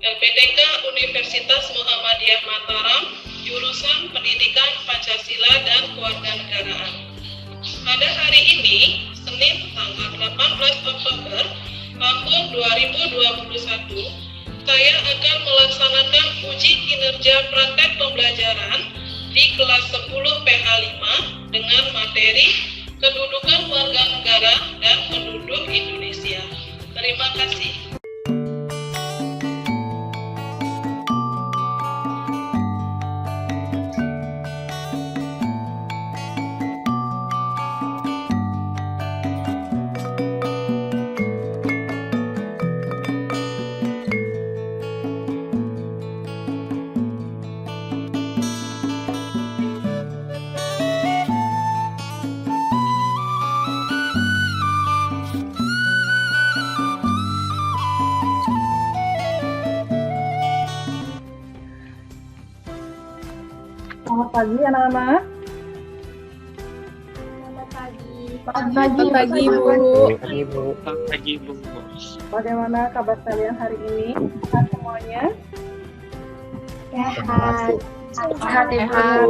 LPDK Universitas Muhammadiyah Mataram, jurusan Pendidikan Pancasila dan Kewarganegaraan. Pada hari ini, Senin tanggal 18 Oktober tahun 2021, saya akan melaksanakan uji kinerja praktek pembelajaran di kelas 10 PH5 dengan materi kedudukan warga negara dan penduduk Indonesia. Terima kasih. Selamat pagi anak-anak. Selamat pagi. Selamat pagi, Bu. Selamat pagi, Bu. Bagaimana kabar kalian hari ini? Sehat semuanya? Sehat. Sehat.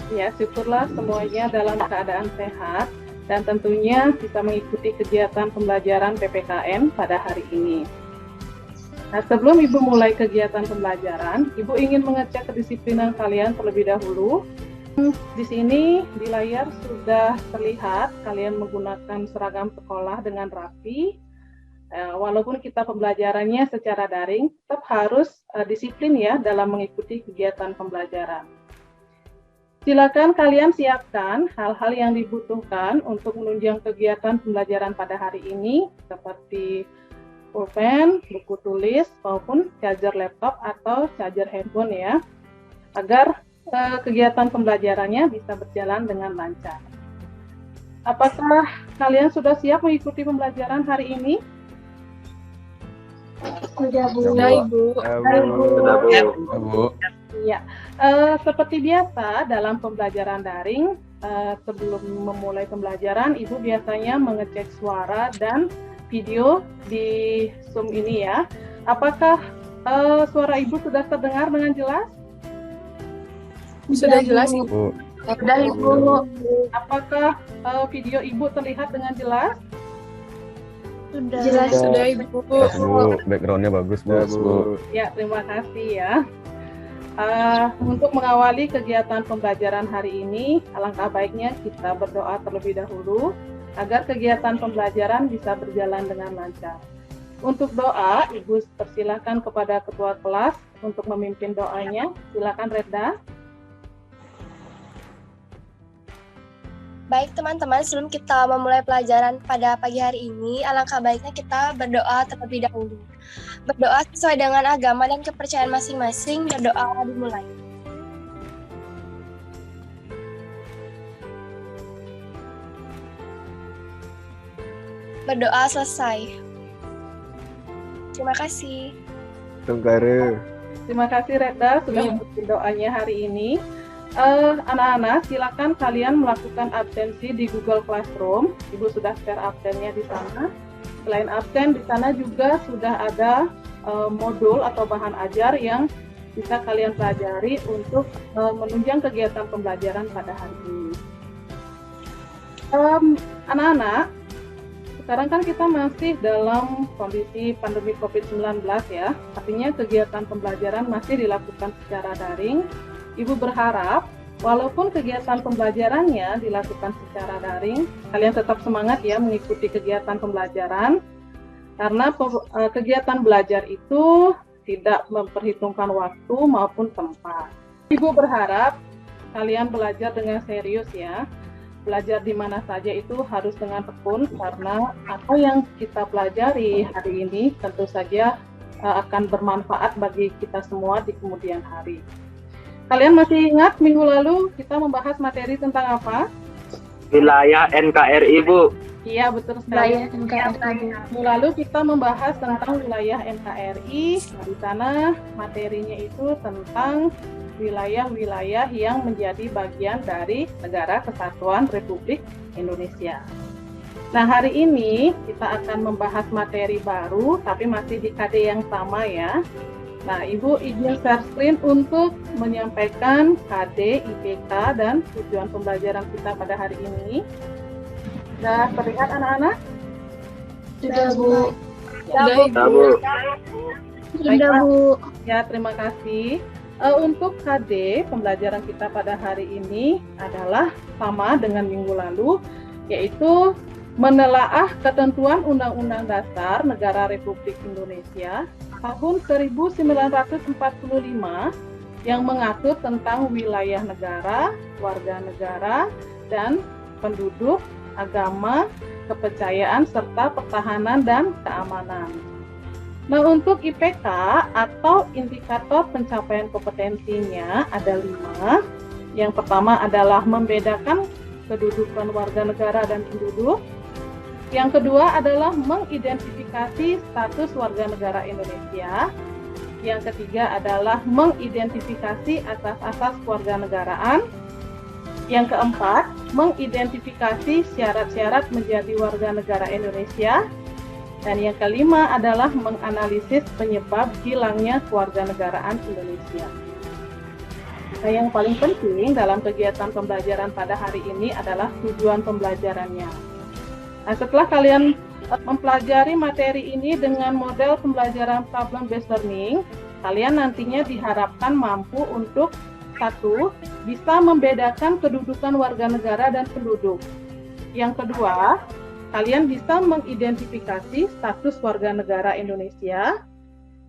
Ya, syukurlah semuanya dalam keadaan sehat dan tentunya bisa mengikuti kegiatan pembelajaran PPKN pada hari ini. Nah, sebelum Ibu mulai kegiatan pembelajaran, Ibu ingin mengecek kedisiplinan kalian terlebih dahulu. Di sini di layar sudah terlihat kalian menggunakan seragam sekolah dengan rapi. Walaupun kita pembelajarannya secara daring, tetap harus disiplin ya dalam mengikuti kegiatan pembelajaran. Silakan kalian siapkan hal-hal yang dibutuhkan untuk menunjang kegiatan pembelajaran pada hari ini, seperti pulpen, buku tulis, maupun charger laptop atau charger handphone ya, agar kegiatan pembelajarannya bisa berjalan dengan lancar. Apakah kalian sudah siap mengikuti pembelajaran hari ini? Sudah, Bu. Sudah, Ibu. Bu. Ya, seperti biasa dalam pembelajaran daring, sebelum memulai pembelajaran, Ibu biasanya mengecek suara dan video di Zoom ini ya. Apakah suara Ibu sudah terdengar dengan jelas? Sudah jelas, Ibu. Sudah, Ibu. Apakah video Ibu terlihat dengan jelas? Sudah. Jelas, sudah, Ibu. Bu, backgroundnya bagus, Bu. Ya, terima kasih ya. Untuk mengawali kegiatan pembelajaran hari ini, alangkah baiknya kita berdoa terlebih dahulu agar kegiatan pembelajaran bisa berjalan dengan lancar. Untuk doa, Ibu persilakan kepada ketua kelas untuk memimpin doanya. Silakan Reda. Baik teman-teman, sebelum kita memulai pelajaran pada pagi hari ini, alangkah baiknya kita berdoa terlebih dahulu. Berdoa sesuai dengan agama dan kepercayaan masing-masing, berdoa dimulai. Berdoa selesai. Terima kasih. Tunggare. Terima kasih Reda sudah memimpin doanya hari ini. Anak-anak, silakan kalian melakukan absensi di Google Classroom. Ibu sudah share absennya di sana. Selain absen, di sana juga sudah ada modul atau bahan ajar yang bisa kalian pelajari untuk menunjang kegiatan pembelajaran pada hari ini. Anak-anak, sekarang kan kita masih dalam kondisi pandemi COVID-19 ya. Artinya kegiatan pembelajaran masih dilakukan secara daring. Ibu berharap walaupun kegiatan pembelajarannya dilakukan secara daring, kalian tetap semangat ya mengikuti kegiatan pembelajaran. Karena kegiatan belajar itu tidak memperhitungkan waktu maupun tempat. Ibu berharap kalian belajar dengan serius ya. Belajar di mana saja itu harus dengan tekun, karena apa yang kita pelajari hari ini tentu saja akan bermanfaat bagi kita semua di kemudian hari. Kalian masih ingat minggu lalu kita membahas materi tentang apa? Wilayah NKRI, Bu. Iya, betul sekali. Wilayah NKRI. Minggu lalu kita membahas tentang wilayah NKRI. Nah, di sana materinya itu tentang wilayah-wilayah yang menjadi bagian dari Negara Kesatuan Republik Indonesia. Nah, hari ini kita akan membahas materi baru, tapi masih di KD yang sama ya. Nah, Ibu izin share screen untuk menyampaikan KD, IPK, dan tujuan pembelajaran kita pada hari ini. Sudah terlihat anak-anak? Sudah, Bu. Sudah, Ibu. Bu. Sudah, Bu. Ya, terima kasih. Untuk KD, pembelajaran kita pada hari ini adalah sama dengan minggu lalu, yaitu menelaah ketentuan Undang-Undang Dasar Negara Republik Indonesia tahun 1945 yang mengatur tentang wilayah negara, warga negara, dan penduduk, agama, kepercayaan, serta pertahanan dan keamanan. Nah, untuk IPK atau indikator pencapaian kompetensinya ada 5. Yang pertama adalah membedakan kedudukan warga negara dan penduduk. Yang kedua adalah mengidentifikasi status warga negara Indonesia. Yang ketiga adalah mengidentifikasi asas-asas kewarganegaraan. Yang keempat, mengidentifikasi syarat-syarat menjadi warga negara Indonesia. Dan yang kelima adalah menganalisis penyebab hilangnya kewarganegaraan Indonesia. Nah, yang paling penting dalam kegiatan pembelajaran pada hari ini adalah tujuan pembelajarannya. Nah, setelah kalian mempelajari materi ini dengan model pembelajaran problem based learning, kalian nantinya diharapkan mampu untuk 1. Bisa membedakan kedudukan warga negara dan penduduk. Yang kedua, kalian bisa mengidentifikasi status warga negara Indonesia.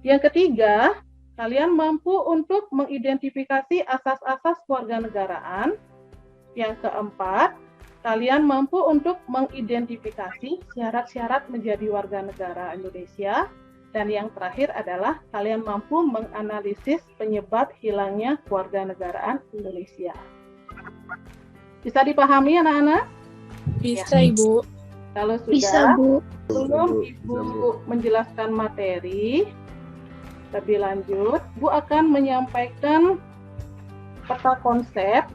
Yang ketiga, kalian mampu untuk mengidentifikasi asas-asas kewarganegaraan. Yang keempat, kalian mampu untuk mengidentifikasi syarat-syarat menjadi warga negara Indonesia. Dan yang terakhir adalah kalian mampu menganalisis penyebab hilangnya kewarganegaraan Indonesia. Bisa dipahami anak-anak? Bisa, Ibu. Kalau sudah, Bisa, Bu. sebelum Ibu menjelaskan materi lebih lanjut, Bu akan menyampaikan peta konsep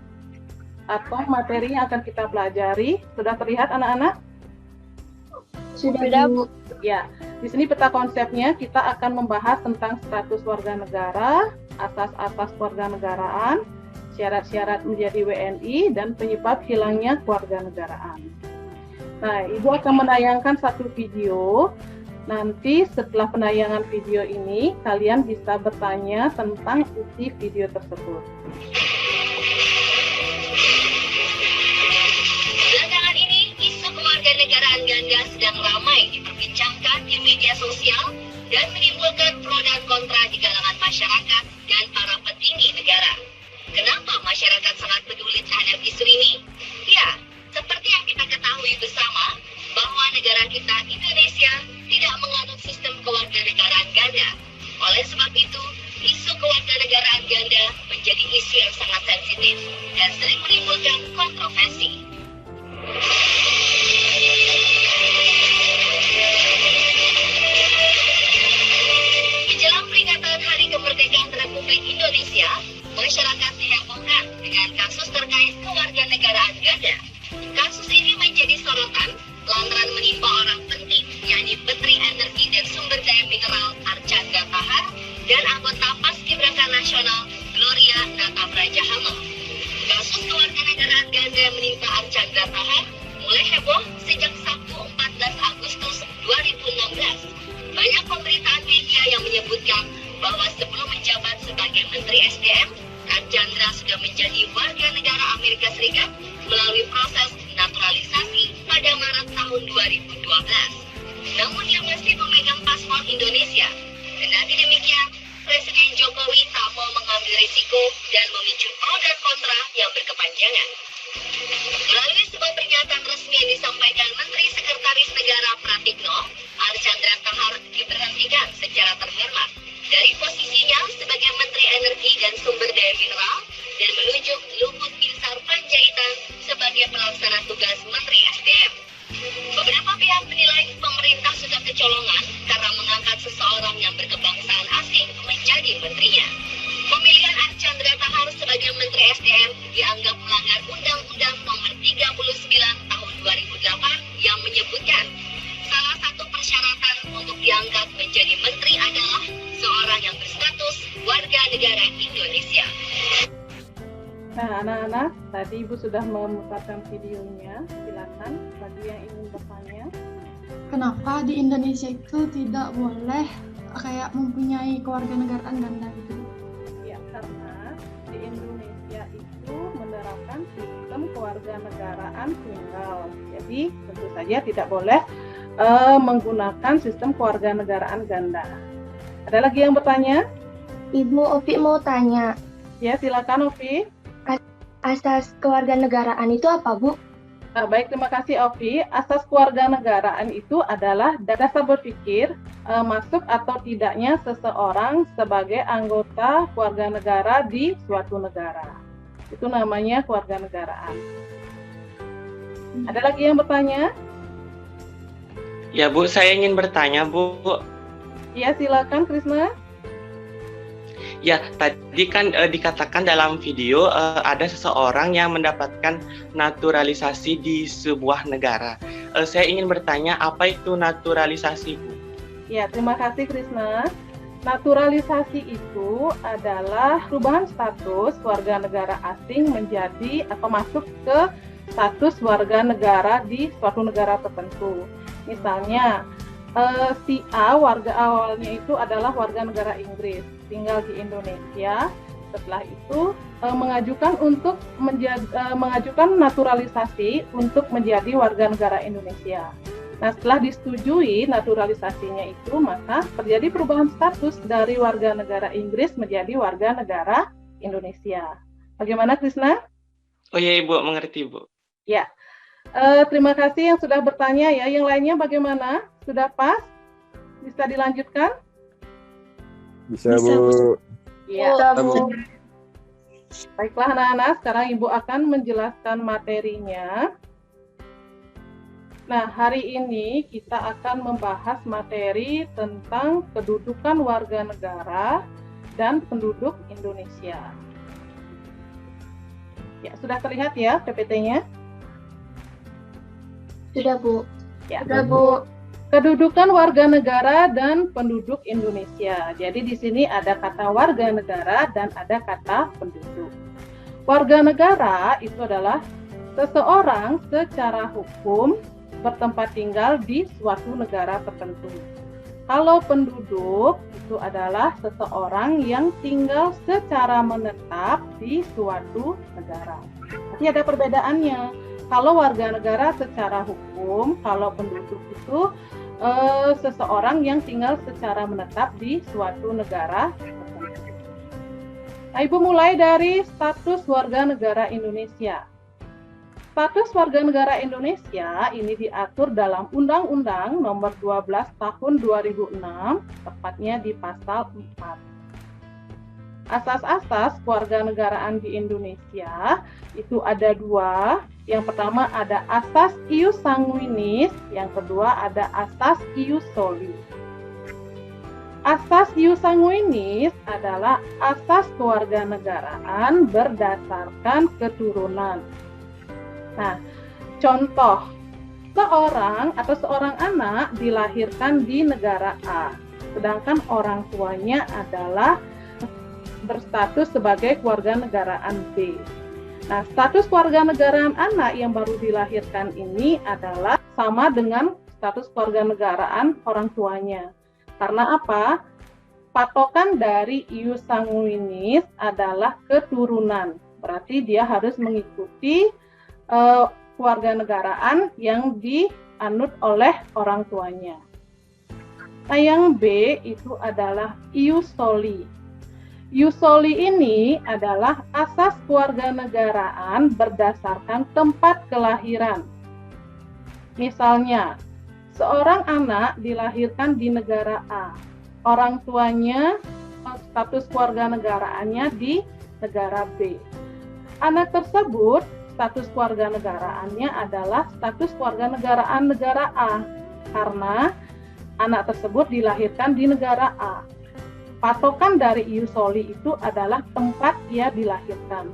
atau materi yang akan kita pelajari. Sudah terlihat anak-anak? Sudah, Bu. Ya, di sini peta konsepnya kita akan membahas tentang status warga negara, asas-asas kewarganegaraan, syarat-syarat menjadi WNI, dan penyebab hilangnya kewarganegaraan. Nah, Ibu akan menayangkan satu video. Nanti setelah penayangan video ini, kalian bisa bertanya tentang isi video tersebut. Belakangan ini, isu kewarganegaraan ganda sedang ramai diperbincangkan di media sosial dan menimbulkan pro dan kontra di kalangan masyarakat dan para petinggi negara. Kenapa masyarakat sangat peduli terhadap isu ini? Ya, seperti yang kita ketahui bersama, bahwa negara kita, Indonesia, tidak menganut sistem kewarganegaraan ganda. Oleh sebab itu, isu kewarganegaraan ganda menjadi isu yang sangat sensitif dan sering menimbulkan kontroversi. Menjelang peringatan Hari Kemerdekaan Republik Indonesia, masyarakat dihebohkan dengan kasus terkait kewarganegaraan ganda. Kasus ini menjadi sorotan lantaran menimpa orang penting, yakni Menteri Energi dan Sumber Daya Mineral Archandra Tahar dan anggota Paskibraka Nasional Gloria Natapraja-Hamel. Kasus kewarganegaraan ganda yang menimpa Archandra Tahar mulai heboh sejak Sabtu 14 Agustus 2016. Banyak pemberitaan media yang menyebutkan bahwa sebelum menjabat sebagai Menteri SDM, Archandra sudah menjadi warga negara Amerika Serikat melalui proses naturalisasi pada Maret tahun 2012. Namun dia masih memegang paspor Indonesia. Kendati demikian, Presiden Jokowi tak mau mengambil risiko dan memicu pro dan kontra yang berkepanjangan. Melalui sebuah pernyataan resmi yang disampaikan Menteri Sekretaris Negara Pratikno, Archandra Tahar diberhentikan secara terhormat dari posisinya sebagai Menteri Energi dan Sumber Daya Mineral dan menunjuk Luhut Binsar Panjaitan sebagai pelaksana tugas Menteri SDM. Beberapa pihak menilai pemerintah sudah kecolongan karena mengangkat seseorang yang berkebangsaan asing menjadi menterinya. Pemilihan Archandra Tahar sebagai Menteri SDM dianggap melanggar Undang-Undang Nomor 39 Tahun 2008 yang yang menyebutkan salah satu persyaratan untuk diangkat menjadi menteri adalah seorang yang berstatus warga negara Indonesia. Nah, anak-anak, tadi Ibu sudah memutarkan videonya. Silakan bagi yang ingin bertanya. Kenapa di Indonesia itu tidak boleh kayak mempunyai kewarganegaraan ganda gitu? Ya, karena di Indonesia itu menerapkan sistem kewarganegaraan tunggal. Jadi, tentu saja tidak boleh menggunakan sistem kewarganegaraan ganda. Ada lagi yang bertanya? Ibu, Ovi mau tanya, Ya, silakan Ovi. asas kewarganegaraan itu apa, Bu? Baik, terima kasih Ovi. Asas kewarganegaraan itu adalah dasar berpikir masuk atau tidaknya seseorang sebagai anggota keluarga negara di suatu negara. Itu namanya kewarganegaraan. Ada lagi yang bertanya? Ya Bu, saya ingin bertanya Bu. Iya, silakan Krisna. Ya, tadi kan dikatakan dalam video ada seseorang yang mendapatkan naturalisasi di sebuah negara. Saya ingin bertanya, apa itu naturalisasi, Bu? Ya, terima kasih Krisna. Naturalisasi itu adalah perubahan status warga negara asing menjadi atau masuk ke status warga negara di suatu negara tertentu. Misalnya, si A warga awalnya itu adalah warga negara Inggris, tinggal di Indonesia. Setelah itu mengajukan naturalisasi untuk menjadi warga negara Indonesia. Nah, setelah disetujui naturalisasinya itu, maka terjadi perubahan status dari warga negara Inggris menjadi warga negara Indonesia. Bagaimana Krisna? Oh iya Ibu, mengerti Bu. Ya. Terima kasih yang sudah bertanya ya. Yang lainnya bagaimana? Sudah pas? Bisa dilanjutkan? Bisa, Bu. Ya. Baiklah anak-anak, sekarang Ibu akan menjelaskan materinya. Nah, hari ini kita akan membahas materi tentang kedudukan warga negara dan penduduk Indonesia. Ya, sudah terlihat ya PPT-nya? Sudah, Bu. Ya. Sudah, Bu. Kedudukan warga negara dan penduduk Indonesia. Jadi di sini ada kata warga negara dan ada kata penduduk. Warga negara itu adalah seseorang secara hukum bertempat tinggal di suatu negara tertentu. Kalau penduduk itu adalah seseorang yang tinggal secara menetap di suatu negara. Jadi ada perbedaannya. Kalau warga negara secara hukum, kalau penduduk itu seseorang yang tinggal secara menetap di suatu negara tertentu. Nah, Ibu mulai dari status warga negara Indonesia. Status warga negara Indonesia ini diatur dalam Undang-Undang Nomor 12 Tahun 2006, tepatnya di Pasal 4. Asas-asas kewarganegaraan di Indonesia itu ada dua. Yang pertama ada asas ius sanguinis, yang kedua ada asas ius soli. Asas ius sanguinis adalah asas kewarganegaraan berdasarkan keturunan. Nah, contoh, seorang anak dilahirkan di negara A, sedangkan orang tuanya adalah berstatus sebagai kewarganegaraan B. Nah, status kewarganegaraan anak yang baru dilahirkan ini adalah sama dengan status kewarganegaraan orang tuanya. Karena apa? Patokan dari ius sanguinis adalah keturunan. Berarti dia harus mengikuti kewarganegaraan yang dianut oleh orang tuanya. Nah, yang B itu adalah ius soli. Ius soli ini adalah asas kewarganegaraan berdasarkan tempat kelahiran. Misalnya, seorang anak dilahirkan di negara A. Orang tuanya status kewarganegaraannya di negara B. Anak tersebut status kewarganegaraannya adalah status kewarganegaraan negara A karena anak tersebut dilahirkan di negara A. Patokan dari ius soli itu adalah tempat dia dilahirkan.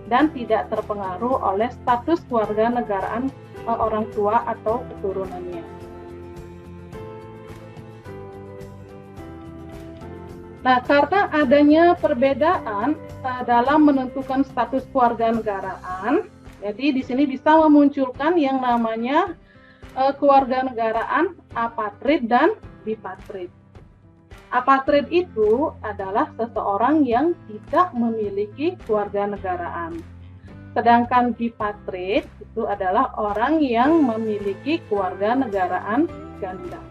dan tidak terpengaruh oleh status kewarganegaraan orang tua atau keturunannya. Nah, karena adanya perbedaan dalam menentukan status kewarganegaraan, jadi di sini bisa memunculkan yang namanya kewarganegaraan apatrid dan bipatrid. Apatrid itu adalah seseorang yang tidak memiliki kewarganegaraan. Sedangkan bipatrid itu adalah orang yang memiliki kewarganegaraan ganda.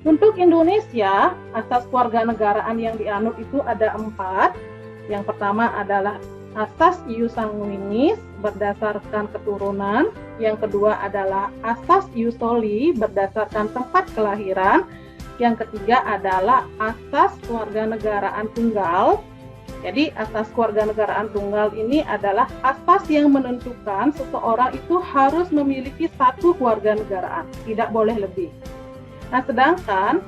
Untuk Indonesia, asas kewarganegaraan yang dianut itu ada 4. Yang pertama adalah asas ius sanguinis berdasarkan keturunan. Yang kedua adalah asas ius soli berdasarkan tempat kelahiran. Yang ketiga adalah asas kewarganegaraan tunggal. Jadi asas kewarganegaraan tunggal ini adalah asas yang menentukan seseorang itu harus memiliki satu kewarganegaraan, tidak boleh lebih. Nah, sedangkan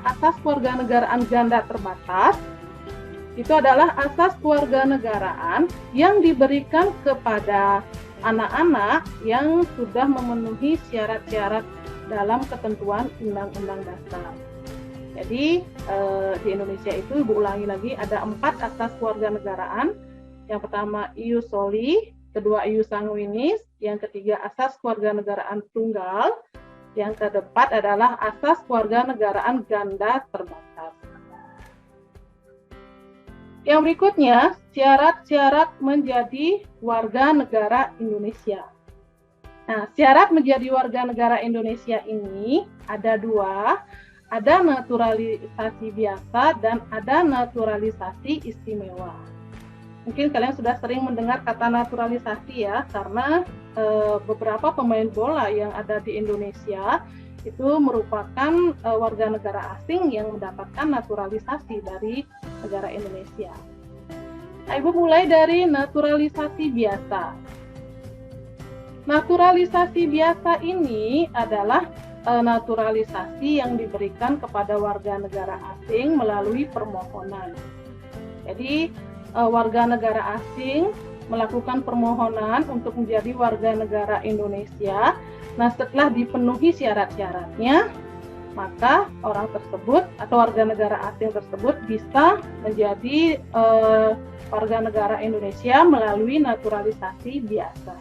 asas kewarganegaraan ganda terbatas itu adalah asas kewarganegaraan yang diberikan kepada anak-anak yang sudah memenuhi syarat-syarat dalam ketentuan Undang-Undang Dasar. Jadi di Indonesia itu, Ibu ulangi lagi, ada 4 asas kewarganegaraan. Yang pertama ius soli, kedua ius sanguinis, yang ketiga asas kewarganegaraan tunggal, yang keempat adalah asas kewarganegaraan ganda terbatas. Yang berikutnya, syarat-syarat menjadi warga negara Indonesia. Nah, syarat menjadi warga negara Indonesia ini ada 2, ada naturalisasi biasa dan ada naturalisasi istimewa. Mungkin kalian sudah sering mendengar kata naturalisasi ya, karena beberapa pemain bola yang ada di Indonesia itu merupakan warga negara asing yang mendapatkan naturalisasi dari negara Indonesia. Nah, Ibu mulai dari naturalisasi biasa. Naturalisasi biasa ini adalah naturalisasi yang diberikan kepada warga negara asing melalui permohonan. Jadi warga negara asing melakukan permohonan untuk menjadi warga negara Indonesia. Nah, setelah dipenuhi syarat-syaratnya, maka orang tersebut atau warga negara asing tersebut bisa menjadi warga negara Indonesia melalui naturalisasi biasa.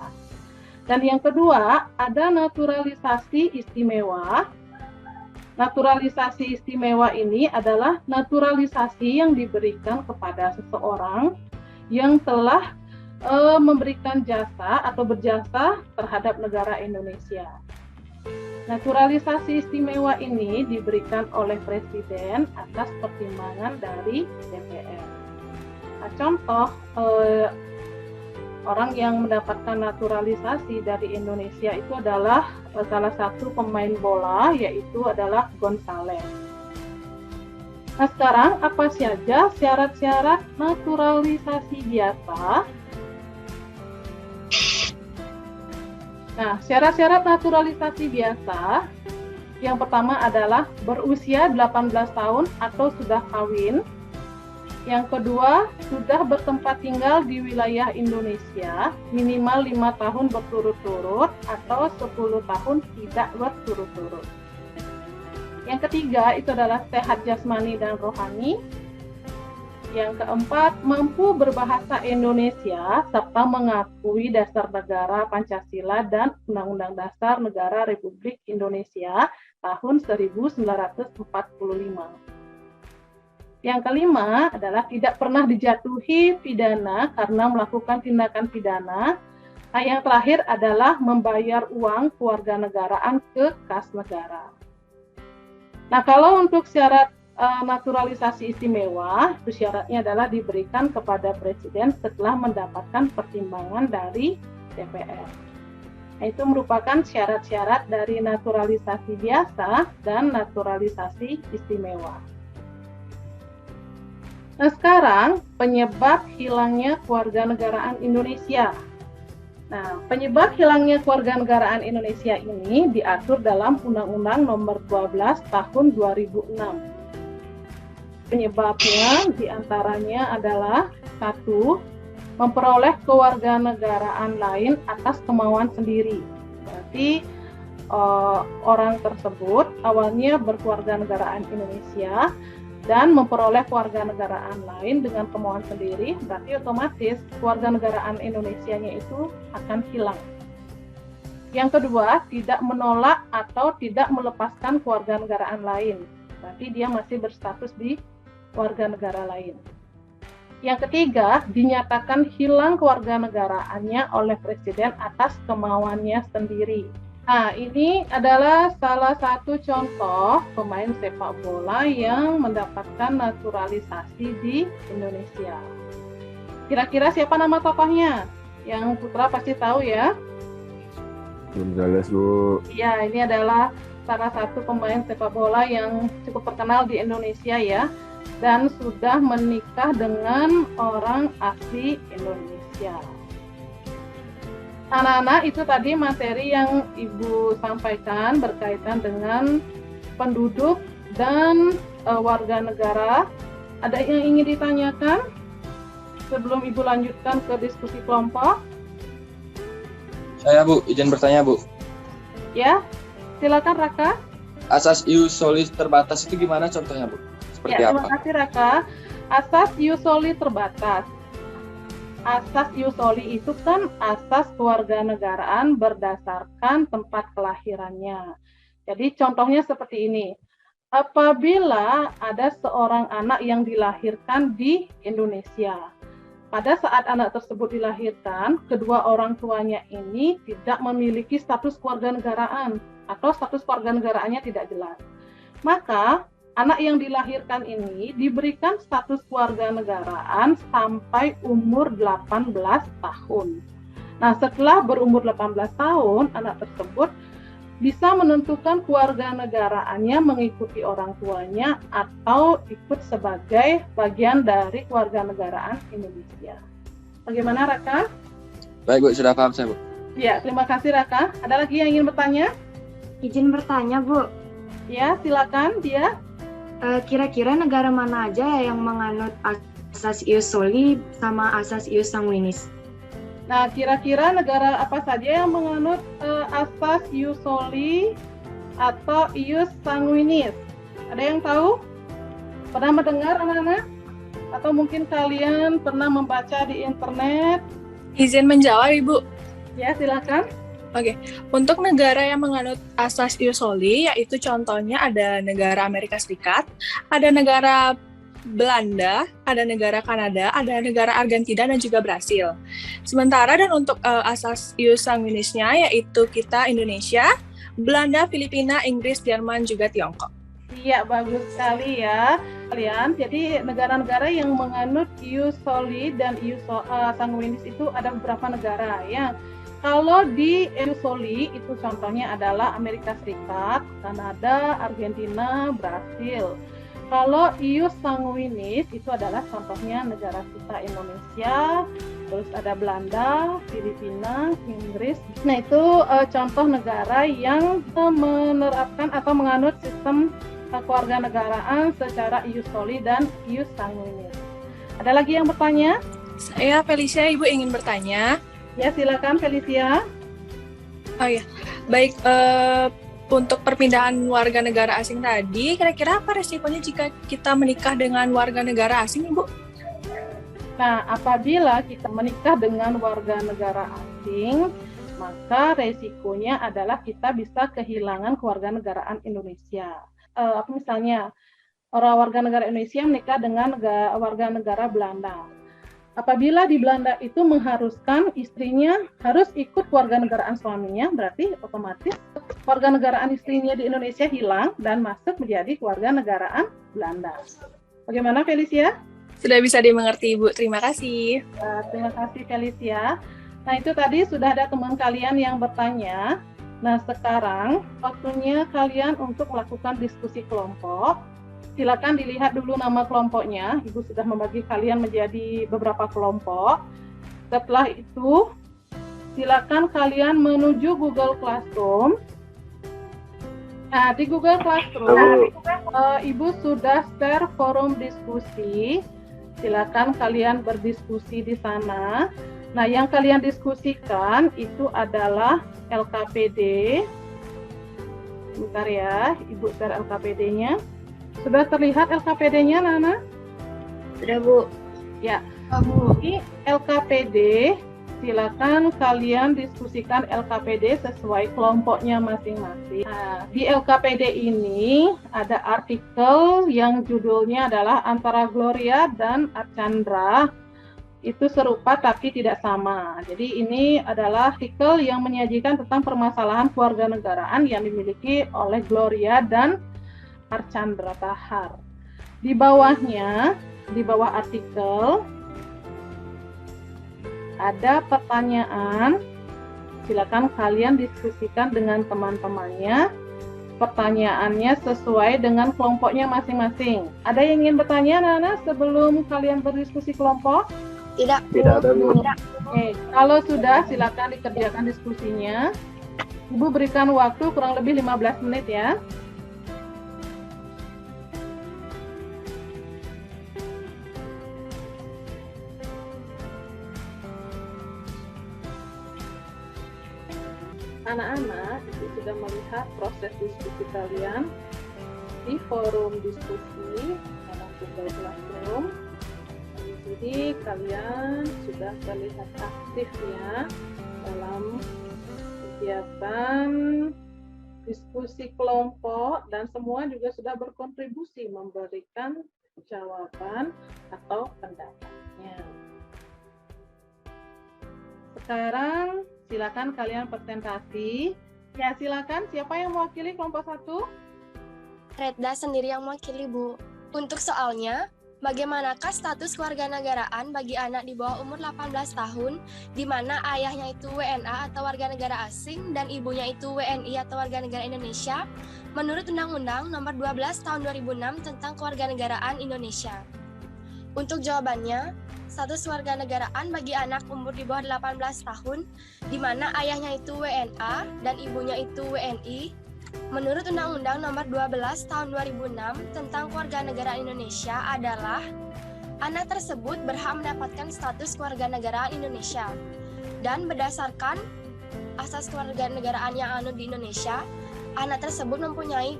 Dan yang kedua, ada naturalisasi istimewa. Naturalisasi istimewa ini adalah naturalisasi yang diberikan kepada seseorang yang telah memberikan jasa atau berjasa terhadap negara Indonesia. Naturalisasi istimewa ini diberikan oleh Presiden atas pertimbangan dari DPR. Nah, contoh orang yang mendapatkan naturalisasi dari Indonesia itu adalah salah satu pemain bola, yaitu adalah Gonzalez. Nah, sekarang apa saja syarat-syarat naturalisasi biasa? Nah, syarat-syarat naturalisasi biasa yang pertama adalah berusia 18 tahun atau sudah kawin. Yang kedua, sudah bertempat tinggal di wilayah Indonesia minimal 5 tahun berturut-turut atau 10 tahun tidak berturut-turut. Yang ketiga, itu adalah sehat jasmani dan rohani. Yang keempat, mampu berbahasa Indonesia serta mengakui dasar negara Pancasila dan Undang-Undang Dasar Negara Republik Indonesia tahun 1945. Yang kelima adalah tidak pernah dijatuhi pidana karena melakukan tindakan pidana. Nah, yang terakhir adalah membayar uang kewarganegaraan ke kas negara. Nah, kalau untuk syarat naturalisasi istimewa, itu syaratnya adalah diberikan kepada Presiden setelah mendapatkan pertimbangan dari DPR. Nah, itu merupakan syarat-syarat dari naturalisasi biasa dan naturalisasi istimewa. Nah, sekarang penyebab hilangnya kewarganegaraan Indonesia. Nah, penyebab hilangnya kewarganegaraan Indonesia ini diatur dalam Undang-Undang Nomor 12 Tahun 2006. Penyebabnya diantaranya adalah 1. memperoleh kewarganegaraan lain atas kemauan sendiri. Berarti orang tersebut awalnya berkewarganegaraan Indonesia dan memperoleh kewarganegaraan lain dengan kemauan sendiri, berarti otomatis kewarganegaraan Indonesianya itu akan hilang. Yang kedua, tidak menolak atau tidak melepaskan kewarganegaraan lain, berarti dia masih berstatus di warga negara lain. Yang ketiga, dinyatakan hilang kewarganegaraannya oleh Presiden atas kemauannya sendiri. Nah, ini adalah salah satu contoh pemain sepak bola yang mendapatkan naturalisasi di Indonesia. Kira-kira siapa nama tokohnya? Yang Putra pasti tahu ya. Gonzales, Bu. Ya, ini adalah salah satu pemain sepak bola yang cukup terkenal di Indonesia ya, dan sudah menikah dengan orang asli Indonesia. Anak-anak, itu tadi materi yang Ibu sampaikan berkaitan dengan penduduk dan warga negara. Ada yang ingin ditanyakan sebelum Ibu lanjutkan ke diskusi kelompok? Saya, Bu, izin bertanya, Bu. Ya, silakan Raka. Asas ius soli terbatas itu gimana contohnya, Bu? Seperti ya, apa? Terima kasih Raka. Asas ius soli terbatas. Asas ius soli itu kan asas kewarganegaraan berdasarkan tempat kelahirannya. Jadi contohnya seperti ini. Apabila ada seorang anak yang dilahirkan di Indonesia, pada saat anak tersebut dilahirkan, kedua orang tuanya ini tidak memiliki status kewarganegaraan atau status kewarganegaraannya tidak jelas. Maka anak yang dilahirkan ini diberikan status kewarganegaraan sampai umur 18 tahun. Nah, setelah berumur 18 tahun, anak tersebut bisa menentukan kewarganegaraannya mengikuti orang tuanya atau ikut sebagai bagian dari kewarganegaraan Indonesia. Bagaimana, Raka? Baik, Bu, sudah paham saya, Bu. Ya, terima kasih, Raka. Ada lagi yang ingin bertanya? Izin bertanya, Bu. Ya, silakan, dia. Kira-kira negara mana aja yang menganut asas ius soli sama asas ius sanguinis? Nah, kira-kira negara apa saja yang menganut asas ius soli atau ius sanguinis? Ada yang tahu? Pernah mendengar, anak-anak? Atau mungkin kalian pernah membaca di internet? Izin menjawab, Ibu. Ya, silakan. Oke, untuk negara yang menganut asas ius soli, yaitu contohnya ada negara Amerika Serikat, ada negara Belanda, ada negara Kanada, ada negara Argentina, dan juga Brasil. Sementara dan untuk asas ius sanguinisnya, yaitu kita Indonesia, Belanda, Filipina, Inggris, Jerman, juga Tiongkok. Iya, bagus sekali ya kalian. Jadi negara-negara yang menganut ius soli dan ius sanguinis itu ada beberapa negara ya. Kalau di ius soli itu contohnya adalah Amerika Serikat, Kanada, Argentina, Brasil. Kalau ius sanguinis itu adalah contohnya negara kita Indonesia, terus ada Belanda, Filipina, Inggris. Nah, itu contoh negara yang menerapkan atau menganut sistem kewarganegaraan secara ius soli dan ius sanguinis. Ada lagi yang bertanya? Saya Felicia, Ibu ingin bertanya. Ya, silakan Felicia. Oh ya, baik. Untuk perpindahan warga negara asing tadi, kira-kira apa resikonya jika kita menikah dengan warga negara asing, Ibu? Nah, apabila kita menikah dengan warga negara asing, maka resikonya adalah kita bisa kehilangan kewarganegaraan Indonesia. Misalnya, orang warga negara Indonesia menikah dengan warga negara Belanda. Apabila di Belanda itu mengharuskan istrinya harus ikut kewarganegaraan suaminya, berarti otomatis kewarganegaraan istrinya di Indonesia hilang dan masuk menjadi kewarganegaraan Belanda. Bagaimana, Felicia? Sudah bisa dimengerti, Ibu. Terima kasih. Terima kasih, Felicia. Nah, itu tadi sudah ada teman kalian yang bertanya. Nah, sekarang waktunya kalian untuk melakukan diskusi kelompok. Silakan dilihat dulu nama kelompoknya. Ibu sudah membagi kalian menjadi beberapa kelompok. Setelah itu, silakan kalian menuju Google Classroom. Nah, di Google Classroom, Ibu sudah share forum diskusi Silakan kalian berdiskusi di sana. Nah, yang kalian diskusikan itu adalah LKPD. Bentar ya, Ibu share LKPD-nya. Sudah terlihat LKPD-nya, Nana? Sudah, Bu. Ya, ini LKPD. Silakan kalian diskusikan LKPD sesuai kelompoknya masing-masing. Nah, di LKPD ini ada artikel yang judulnya adalah Antara Gloria dan Archandra itu serupa tapi tidak sama. Jadi ini adalah artikel yang menyajikan tentang permasalahan kewarganegaraan yang dimiliki oleh Gloria dan Archandra Tahar. Di bawahnya, di bawah artikel ada pertanyaan, silakan kalian diskusikan dengan teman-temannya. Pertanyaannya sesuai dengan kelompoknya masing-masing. Ada yang ingin bertanya, Nana, sebelum kalian berdiskusi kelompok? Tidak. Tidak ada, Bu. Oke, kalau sudah, silakan dikerjakan diskusinya. Ibu berikan waktu kurang lebih 15 menit ya. Anak-anak itu sudah melihat proses diskusi kalian di forum diskusi dalam Google Classroom. Jadi kalian sudah terlihat aktif ya dalam kegiatan diskusi kelompok dan semua juga sudah berkontribusi memberikan jawaban atau pendapatnya. Sekarang silakan kalian presentasi. Ya, silakan. Siapa yang mewakili kelompok 1? Redda sendiri yang mewakili, Bu. Untuk soalnya, bagaimanakah status kewarganegaraan bagi anak di bawah umur 18 tahun, di mana ayahnya itu WNA atau warga negara asing dan ibunya itu WNI atau warga negara Indonesia, menurut Undang-Undang Nomor 12 Tahun 2006 tentang Kewarganegaraan Indonesia? Untuk jawabannya, status warganegaraan bagi anak umur di bawah 18 tahun, di mana ayahnya itu WNA dan ibunya itu WNI, menurut Undang-Undang Nomor 12 Tahun 2006 tentang Kewarganegaraan Indonesia adalah anak tersebut berhak mendapatkan status kewarganegaraan Indonesia. Dan berdasarkan asas kewarganegaraan yang anut di Indonesia, anak tersebut mempunyai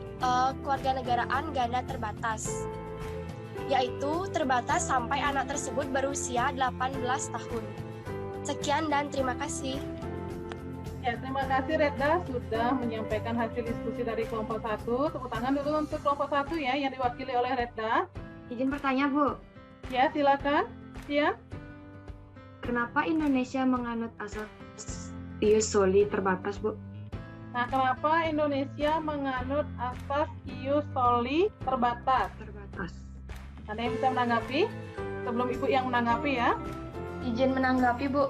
kewarganegaraan ganda terbatas, yaitu terbatas sampai anak tersebut berusia 18 tahun. Sekian dan terima kasih. Ya, terima kasih Redda sudah menyampaikan hasil diskusi dari kelompok 1. Tepuk tangan dulu untuk kelompok 1 ya, yang diwakili oleh Redda. Izin bertanya, Bu. Ya, silakan. Ya. Kenapa Indonesia menganut asas ius soli terbatas, Bu? Nah, kenapa Indonesia menganut asas ius soli terbatas? Terbatas. Ada yang bisa menanggapi? Sebelum Ibu yang menanggapi ya. Izin menanggapi, Bu.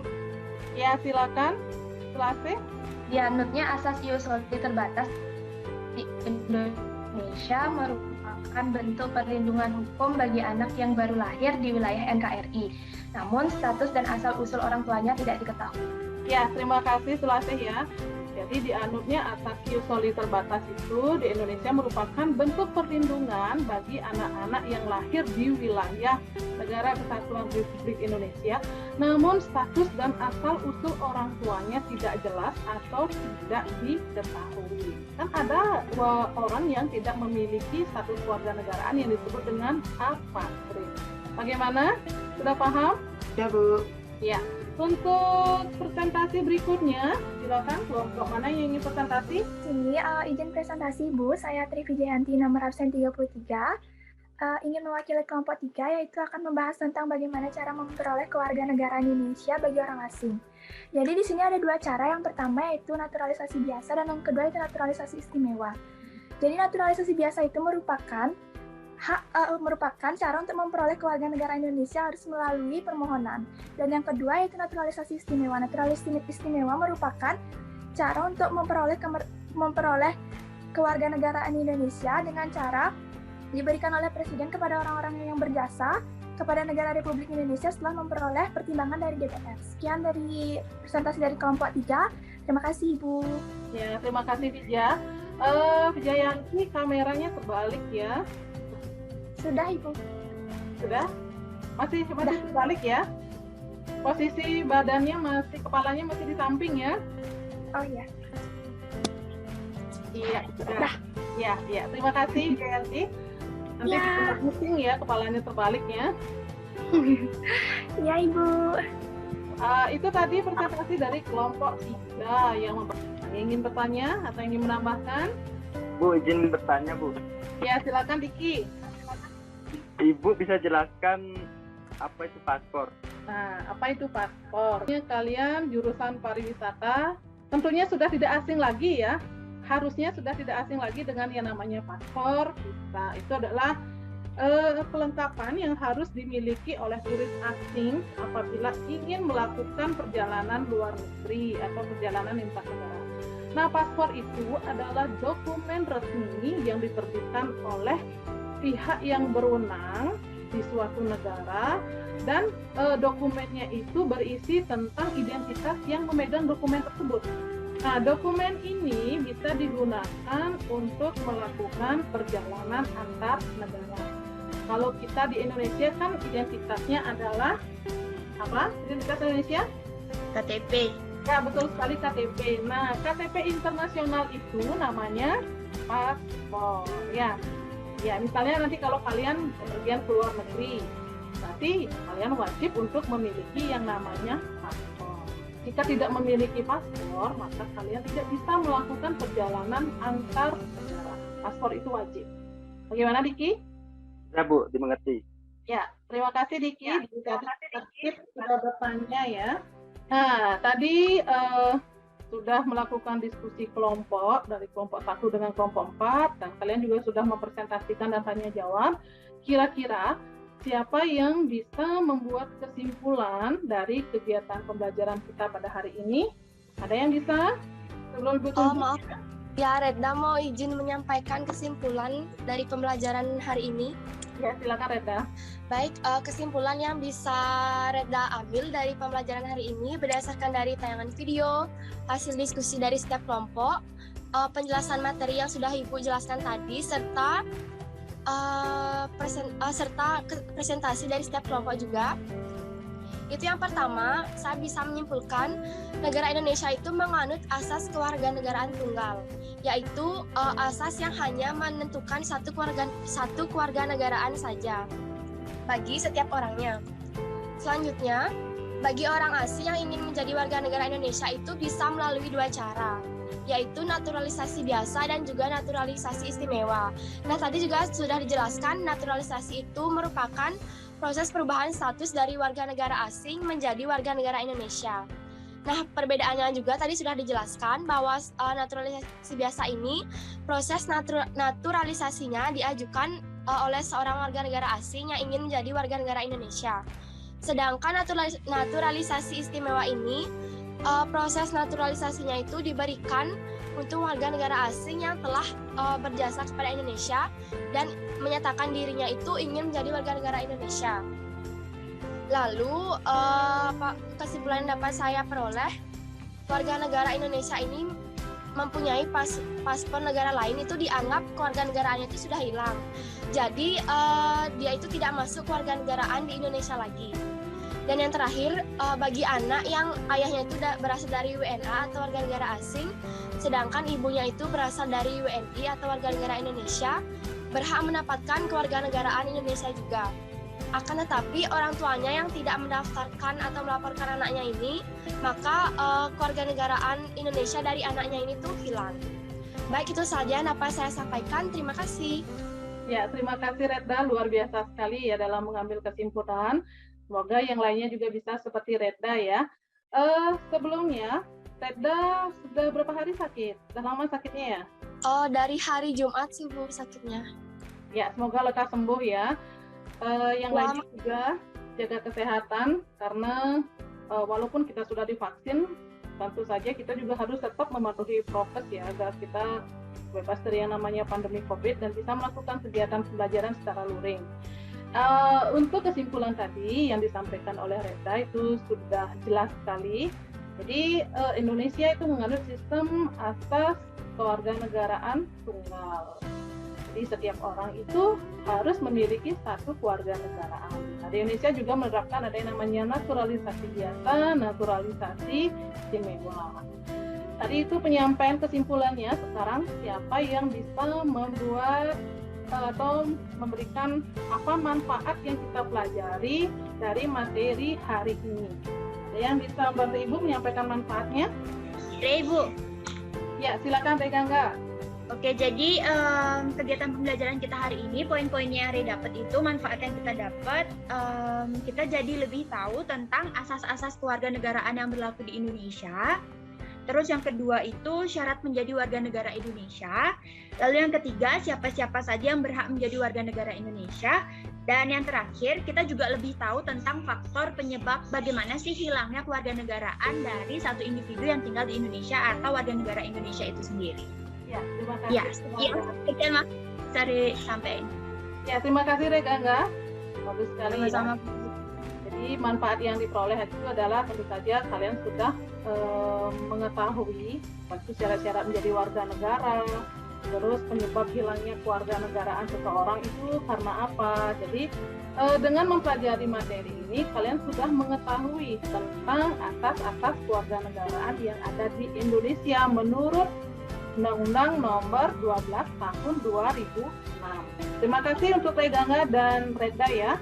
Ya, silakan. Selasi. Dianutnya asas ius soli terbatas di Indonesia merupakan bentuk perlindungan hukum bagi anak yang baru lahir di wilayah NKRI. Namun status dan asal-usul orang tuanya tidak diketahui. Ya, terima kasih Selasi ya. Jadi dianutnya asas ius soli terbatas itu di Indonesia merupakan bentuk perlindungan bagi anak-anak yang lahir di wilayah Negara Kesatuan Republik Indonesia, namun status dan asal-usul orang tuanya tidak jelas atau tidak diketahui. Kan ada orang yang tidak memiliki status kewarganegaraan yang disebut dengan apatrid. Bagaimana? Sudah paham? Ya, Bu. Ya. Untuk presentasi berikutnya, silakan kelompok mana yang ingin presentasi? Ini izin presentasi, Bu. Saya Tri Vijayanti, nomor absen 33. Ingin mewakili kelompok 3, yaitu akan membahas tentang bagaimana cara memperoleh kewarganegaraan Indonesia bagi orang asing. Jadi di sini ada dua cara. Yang pertama yaitu naturalisasi biasa dan yang kedua itu naturalisasi istimewa. Jadi naturalisasi biasa itu merupakan cara untuk memperoleh kewarganegaraan Indonesia harus melalui permohonan. Dan yang kedua yaitu naturalisasi istimewa. Naturalisasi istimewa merupakan cara untuk memperoleh kewarganegaraan Indonesia dengan cara diberikan oleh Presiden kepada orang-orang yang berjasa kepada negara Republik Indonesia setelah memperoleh pertimbangan dari DPR. Sekian dari presentasi dari kelompok 3. Terima kasih, Ibu. Ya, terima kasih Vija. Vijayanti, kameranya terbalik ya. Sudah, Ibu. Sudah? Masih terbalik ya. Posisi badannya kepalanya masih di samping ya. Oh iya. Iya. Iya. Terima kasih, Yanti. Nanti kita pusing ya kepalanya terbaliknya. Iya, Ibu. Itu tadi presentasi dari kelompok 3 yang ingin bertanya atau ingin menambahkan. Bu, izin bertanya, Bu. Ya, silakan Diki. Ibu bisa jelaskan apa itu paspor? Nah, apa itu paspor? Kalian jurusan pariwisata tentunya sudah tidak asing lagi ya. Harusnya sudah tidak asing lagi dengan yang namanya paspor, visa. Itu adalah kelengkapan yang harus dimiliki oleh turis asing apabila ingin melakukan perjalanan luar negeri atau perjalanan lintas negara. Nah, paspor itu adalah dokumen resmi yang diterbitkan oleh pihak yang berwenang di suatu negara dan dokumennya itu berisi tentang identitas yang memegang dokumen tersebut. Nah, dokumen ini bisa digunakan untuk melakukan perjalanan antar negara. Kalau kita di Indonesia kan identitasnya adalah apa? Identitas Indonesia? KTP. Ya, betul sekali KTP. Nah, KTP internasional itu namanya paspor. Ya, misalnya nanti kalau kalian bepergian ke luar negeri, berarti kalian wajib untuk memiliki yang namanya paspor. Jika tidak memiliki paspor, maka kalian tidak bisa melakukan perjalanan antar negara. Paspor itu wajib. Bagaimana, Diki? Ya, Bu, dimengerti. Ya, terima kasih Diki. Sudah bertanya ya. Nah, tadi sudah melakukan diskusi kelompok dari kelompok 1 dengan kelompok 4 dan kalian juga sudah mempresentasikan dan tanya jawab. Kira-kira siapa yang bisa membuat kesimpulan dari kegiatan pembelajaran kita pada hari ini? Ada yang bisa? Sebelum Ibu tunjuk. Maaf. Ya, Redda mau izin menyampaikan kesimpulan dari pembelajaran hari ini. Ya, silakan Redda. Baik, kesimpulan yang bisa Redda ambil dari pembelajaran hari ini berdasarkan dari tayangan video, hasil diskusi dari setiap kelompok, penjelasan materi yang sudah Ibu jelaskan tadi, serta presentasi dari setiap kelompok juga. Itu yang pertama, saya bisa menyimpulkan negara Indonesia itu menganut asas kewarganegaraan tunggal, yaitu asas yang hanya menentukan satu kewarganegaraan saja bagi setiap orangnya. Selanjutnya, bagi orang asing yang ingin menjadi warga negara Indonesia itu bisa melalui 2 cara, yaitu naturalisasi biasa dan juga naturalisasi istimewa. Nah, tadi juga sudah dijelaskan naturalisasi itu merupakan proses perubahan status dari warga negara asing menjadi warga negara Indonesia. Nah, perbedaannya juga tadi sudah dijelaskan bahwa naturalisasi biasa ini proses naturalisasinya diajukan oleh seorang warga negara asing yang ingin menjadi warga negara Indonesia. Sedangkan naturalisasi istimewa ini proses naturalisasinya itu diberikan untuk warga negara asing yang telah berjasa kepada Indonesia dan menyatakan dirinya itu ingin menjadi warga negara Indonesia. Lalu kesimpulan yang dapat saya peroleh, warga negara Indonesia ini mempunyai paspor negara lain itu dianggap kewarganegaraannya itu sudah hilang. Jadi dia itu tidak masuk kewarganegaraan di Indonesia lagi. Dan yang terakhir, bagi anak yang ayahnya itu berasal dari WNA atau warga negara asing, sedangkan ibunya itu berasal dari WNI atau warga negara Indonesia, berhak mendapatkan kewarganegaraan Indonesia juga. Akan tetapi orang tuanya yang tidak mendaftarkan atau melaporkan anaknya ini, maka kewarganegaraan Indonesia dari anaknya ini tuh hilang. Baik, itu saja yang dapat saya sampaikan. Terima kasih. Ya, terima kasih Redda, luar biasa sekali ya dalam mengambil kesimpulan. Semoga yang lainnya juga bisa seperti Redda ya. Sebelumnya, Redda sudah berapa hari sakit? Sudah lama sakitnya ya? Dari hari Jumat sih Bu sakitnya. Ya, semoga lekas sembuh ya. Yang lainnya juga jaga kesehatan karena walaupun kita sudah divaksin, tentu saja kita juga harus tetap mematuhi prokes ya agar kita bebas dari yang namanya pandemi COVID dan bisa melakukan kegiatan pembelajaran secara luring. Untuk kesimpulan tadi yang disampaikan oleh Redda itu sudah jelas sekali. Jadi Indonesia itu menganut sistem asas kewarganegaraan tunggal. Jadi setiap orang itu harus memiliki satu kewarganegaraan. Nah, di Indonesia juga menerapkan ada yang namanya naturalisasi biasa, naturalisasi istimewa. Tadi itu penyampaian kesimpulannya. Sekarang siapa yang bisa membuat atau memberikan apa manfaat yang kita pelajari dari materi hari ini? Ada yang bisa bantu Ibu menyampaikan manfaatnya? Ibu. Ya, silakan Regangga. Oke, jadi kegiatan pembelajaran kita hari ini, poin-poinnya yang Re dapat itu, manfaat yang kita dapat, kita jadi lebih tahu tentang asas-asas kewarganegaraan yang berlaku di Indonesia. Terus yang kedua itu syarat menjadi warga negara Indonesia. Lalu yang ketiga, siapa-siapa saja yang berhak menjadi warga negara Indonesia. Dan yang terakhir, kita juga lebih tahu tentang faktor penyebab bagaimana sih hilangnya kewarganegaraan dari satu individu yang tinggal di Indonesia atau warga negara Indonesia itu sendiri. Ya, terima kasih. Ya, sekian Mas. Sari sampai. Ya, terima kasih Regangga. Bagus sekali. Sama-sama. Jadi manfaat yang diperoleh itu adalah tentu saja kalian sudah mengetahui waktu syarat-syarat menjadi warga negara, terus penyebab hilangnya kewarganegaraan seseorang itu karena apa. Jadi dengan mempelajari materi ini kalian sudah mengetahui tentang asas-asas kewarganegaraan yang ada di Indonesia menurut Undang-Undang Nomor 12 Tahun 2006. Terima kasih untuk Regangga dan Reda ya,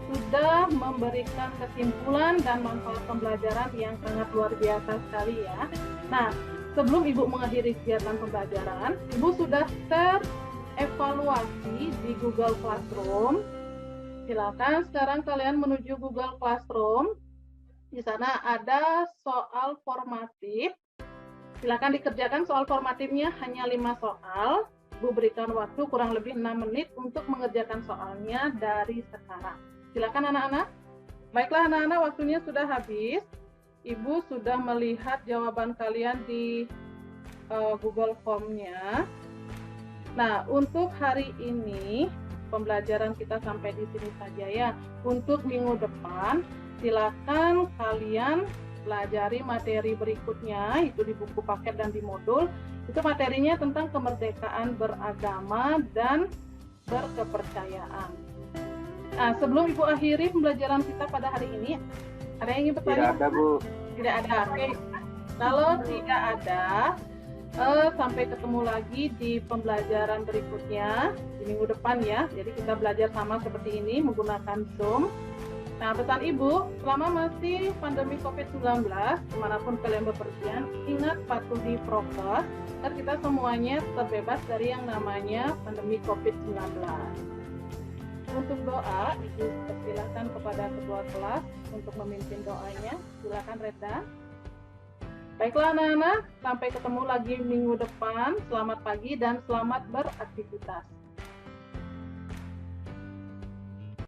sudah memberikan kesimpulan dan manfaat pembelajaran yang sangat luar biasa sekali ya. Nah, sebelum Ibu mengakhiri kegiatan pembelajaran, Ibu sudah terevaluasi di Google Classroom. Silakan sekarang kalian menuju Google Classroom. Di sana ada soal formatif. Silakan dikerjakan soal formatifnya, hanya 5 soal. Ibu berikan waktu kurang lebih 6 menit untuk mengerjakan soalnya dari sekarang. Silakan anak-anak. Baiklah anak-anak, waktunya sudah habis. Ibu sudah melihat jawaban kalian di Google Form-nya. Nah, untuk hari ini pembelajaran kita sampai di sini saja ya. Untuk minggu depan, silakan kalian pelajari materi berikutnya, itu di buku paket dan di modul. Itu materinya tentang kemerdekaan beragama dan berkepercayaan. Nah, sebelum Ibu akhiri pembelajaran kita pada hari ini, ada yang ingin bertanya? Tidak ada, Bu. Tidak ada. Oke. Kalau tidak ada, sampai ketemu lagi di pembelajaran berikutnya di minggu depan ya. Jadi kita belajar sama seperti ini menggunakan Zoom. Nah, pesan Ibu, selama masih pandemi COVID-19, dimanapun kalian bepergian, ingat patuhi prokes, agar kita semuanya terbebas dari yang namanya pandemi COVID-19. Untuk doa, Ibu persilahkan kepada ketua kelas untuk memimpin doanya. Silakan Reda. Baiklah anak-anak, sampai ketemu lagi minggu depan. Selamat pagi dan selamat beraktivitas.